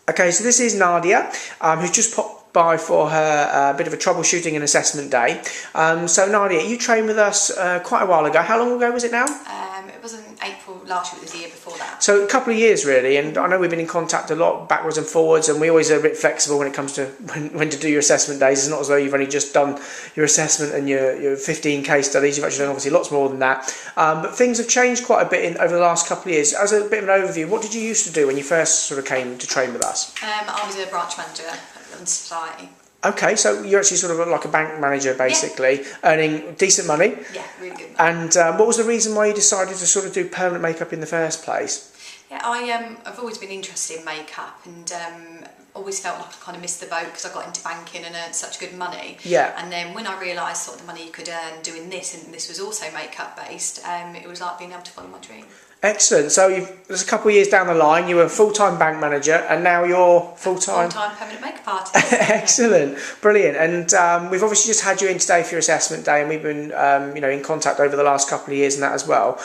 Okay, so this is Nadia, who's just popped by for her bit of a troubleshooting and assessment day. So Nadia, you trained with us quite a while ago. How long ago was it now? It was in April last year, it was the year before that. So a couple of years really, and I know we've been in contact a lot backwards and forwards, and we always are a bit flexible when it comes to when to do your assessment days. It's not as though you've only just done your assessment and your 15 case studies. You've actually done obviously lots more than that. But things have changed quite a bit over the last couple of years. As a bit of an overview, what did you used to do when you first sort of came to train with us? I was a branch manager at London Society. Okay, so you're actually sort of like a bank manager basically, earning decent money. Yeah, really good money. And what was the reason why you decided to sort of do permanent makeup in the first place? Yeah, I've always been interested in makeup and always felt like I kind of missed the boat because I got into banking and earned such good money. Yeah. And then when I realised sort of the money you could earn doing this, and this was also makeup based, it was like being able to follow my dream. Excellent. So there's a couple of years down the line, you were a full-time bank manager, and now you're full-time permanent makeup artist. Excellent, brilliant. And we've obviously just had you in today for your assessment day, and we've been in contact over the last couple of years and that as well.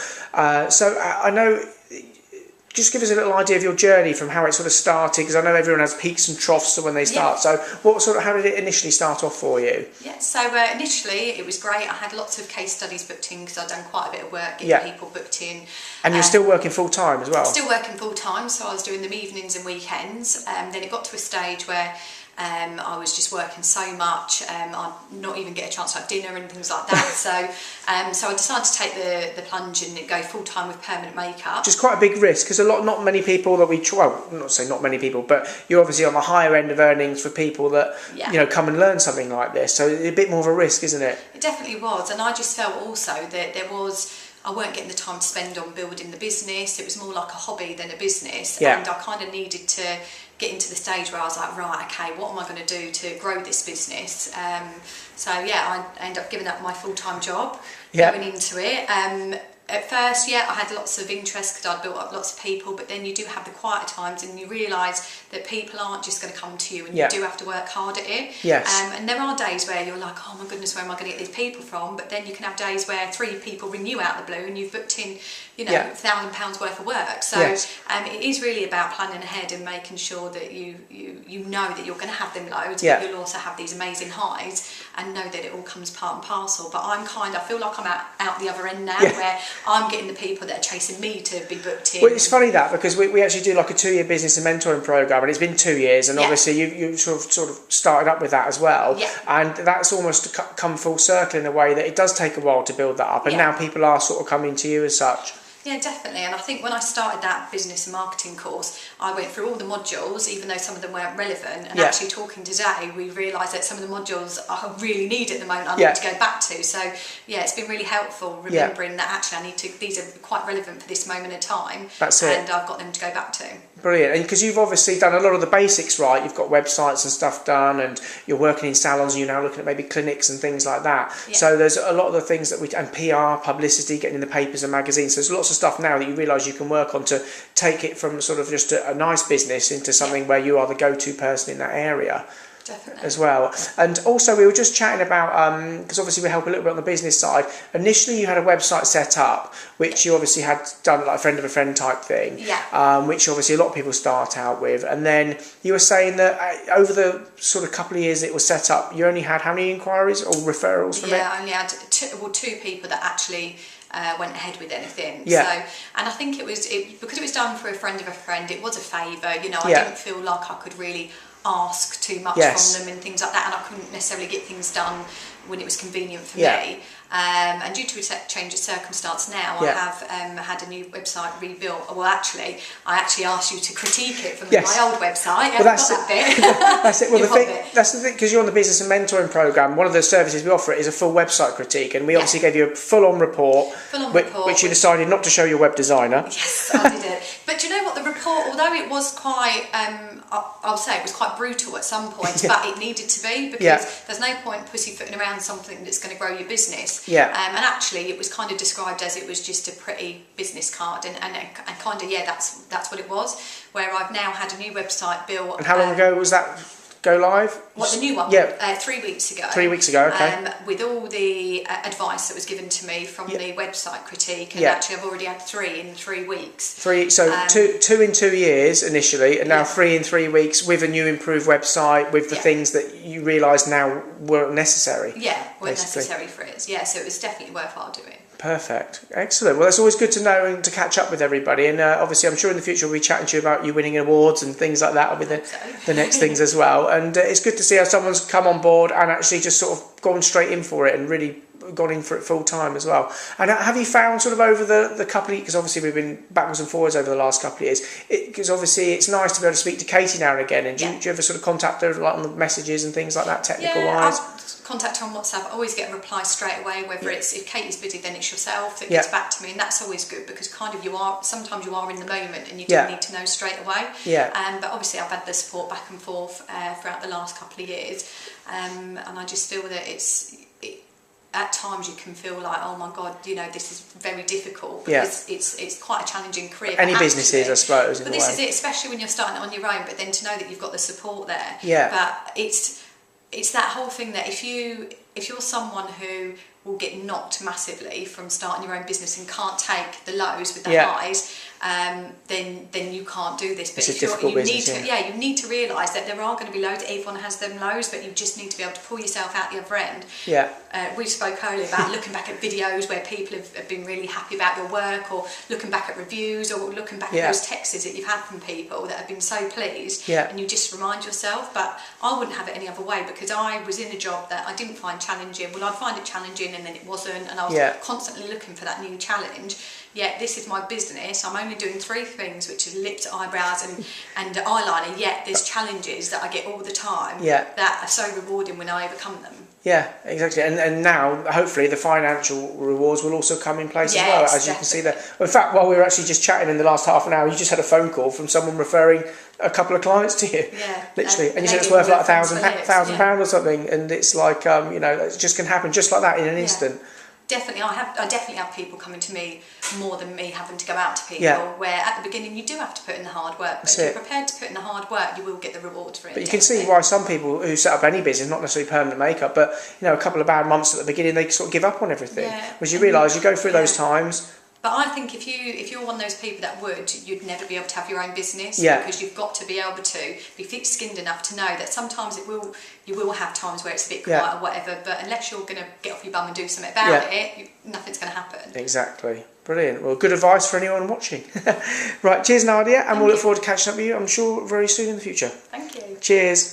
So I know. Just give us a little idea of your journey from how it sort of started, because I know everyone has peaks and troughs when they start. Yeah. So how did it initially start off for you? Yeah, so initially it was great. I had lots of case studies booked in because I'd done quite a bit of work getting people booked in. And you're still working full time as well? Still working full time, so I was doing them evenings and weekends. Then it got to a stage where I was just working so much, I'd not even get a chance to have dinner and things like that. So I decided to take the plunge and go full time with permanent makeup. Which is quite a big risk, because not many people that not say not many people, but you're obviously on the higher end of earnings for people that come and learn something like this. So it's a bit more of a risk, isn't it? It definitely was, and I just felt also that I weren't getting the time to spend on building the business. It was more like a hobby than a business, and I kind of needed to get into the stage where I was like, right, okay, what am I going to do to grow this business? I ended up giving up my full-time job, going into it. At first, I had lots of interest because I'd built up lots of people, but then you do have the quieter times and you realise that people aren't just going to come to you, and you do have to work hard at it. Yes. And there are days where you're like, oh my goodness, where am I going to get these people from? But then you can have days where 3 people ring you out of the blue and you've booked in, £1,000 worth of work. So it is really about planning ahead and making sure that you know that you're going to have them loads, but you'll also have these amazing highs, and know that it all comes part and parcel. But I feel like I'm out the other end now, where I'm getting the people that are chasing me to be booked in. Well, it's funny that, because we actually do like a 2-year business and mentoring program, and it's been 2 years, and obviously you sort of started up with that as well, and that's almost come full circle in a way that it does take a while to build that up, and now people are sort of coming to you as such. Yeah, definitely. And I think when I started that business and marketing course, I went through all the modules, even though some of them weren't relevant. And actually talking today, we realised that some of the modules I really need at the moment, I need to go back to. So it's been really helpful remembering that actually these are quite relevant for this moment in time. That's it. And I've got them to go back to. Brilliant. And because you've obviously done a lot of the basics right, you've got websites and stuff done, and you're working in salons, and you're now looking at maybe clinics and things like that. So there's a lot of the things that and PR, publicity, getting in the papers and magazines. So there's lots of stuff now that you realise you can work on to take it from sort of just a nice business into something where you are the go-to person in that area. Definitely. As well. And also we were just chatting about, because obviously we help a little bit on the business side, initially you had a website set up, which you obviously had done like a friend of a friend type thing, which obviously a lot of people start out with, and then you were saying that over the sort of couple of years it was set up, you only had how many inquiries or referrals from it? I only had two people that actually went ahead with anything. Yeah. So, and I think because it was done for a friend of a friend, it was a favour. I didn't feel like I could really ask too much from them and things like that, and I couldn't necessarily get things done when it was convenient for me. And due to a change of circumstance now, I have had a new website rebuilt. Well, I actually asked you to critique it from my old website. Well, that's that bit. That's it. Well, that's the thing, because you're on the business and mentoring program. One of the services we offer is a full website critique, and we obviously gave you a full-on report, which you decided not to show your web designer. Yes, I did it. But do you know what? The report, although it was quite, I'll say it was quite brutal at some points, but it needed to be, because there's no point pussyfooting around something that's going to grow your business. And actually it was kind of described as it was just a pretty business card, and kind of that's what it was, where I've now had a new website built. And how long ago was that go live? What, the new one? Yeah. 3 weeks ago. 3 weeks ago, okay. With all the advice that was given to me from the website critique, and actually I've already had 3 in 3 weeks. Two in 2 years initially, and now 3 in 3 weeks with a new improved website, with the things that you realise now weren't necessary. Yeah, weren't necessary for it. Yeah, so it was definitely worthwhile doing. Perfect. Excellent. Well, it's always good to know and to catch up with everybody. And obviously, I'm sure in the future we'll be chatting to you about you winning awards and things like that. Will be the next things as well. And it's good to see how someone's come on board and actually just sort of gone straight in for it and really gone in for it full time as well. And have you found sort of over the couple of years, because obviously we've been backwards and forwards over the last couple of years, because obviously it's nice to be able to speak to Katy now and again. And do you ever sort of contact her like on the messages and things like that, technical wise? Contact her on WhatsApp. I always get a reply straight away, whether it's, if Katie's busy, then it's yourself that gets back to me, and that's always good, because kind of sometimes you are in the moment and you do need to know straight away. But obviously I've had the support back and forth throughout the last couple of years, and I just feel that at times you can feel like, oh my God, this is very difficult, because it's quite a challenging career. Any business is, I suppose. But this is it, especially when you're starting it on your own, but then to know that you've got the support there. But it's that whole thing that if you're someone who will get knocked massively from starting your own business and can't take the lows with the highs, then you can't do this. But it's a difficult business. You need to realise that there are going to be lows. Everyone has them lows, but you just need to be able to pull yourself out the other end. We spoke earlier about looking back at videos where people have been really happy about your work, or looking back at reviews, or looking back at those texts that you've had from people that have been so pleased, and you just remind yourself. But I wouldn't have it any other way, because I was in a job that I didn't find challenging. Well, I'd find it challenging and then it wasn't, and I was constantly looking for that new challenge. Yet this is my business. I'm only doing 3 things, which is lips, eyebrows and eyeliner, yet there's challenges that I get all the time that are so rewarding when I overcome them. Yeah, exactly. And now, hopefully, the financial rewards will also come in place as well, as you can see there. Well, in fact, while we were actually just chatting in the last half an hour, you just had a phone call from someone referring a couple of clients to you. Literally. And you said it's worth like £1,000 or something, and it's like, it just can happen just like that in an instant. Definitely, I definitely have people coming to me more than me having to go out to people, where at the beginning you do have to put in the hard work, but if you're prepared to put in the hard work, you will get the rewards for it. But you can see why some people who set up any business, not necessarily permanent makeup, but a couple of bad months at the beginning, they sort of give up on everything. Because you realise you go through those times. But I think if you're one of those people that you'd never be able to have your own business, because you've got to be able to be thick-skinned enough to know that sometimes you will have times where it's a bit quiet or whatever, but unless you're going to get off your bum and do something about it, nothing's going to happen. Exactly. Brilliant. Well, good advice for anyone watching. Right, cheers Nadia, and we'll look forward to catching up with you, I'm sure, very soon in the future. Thank you. Cheers.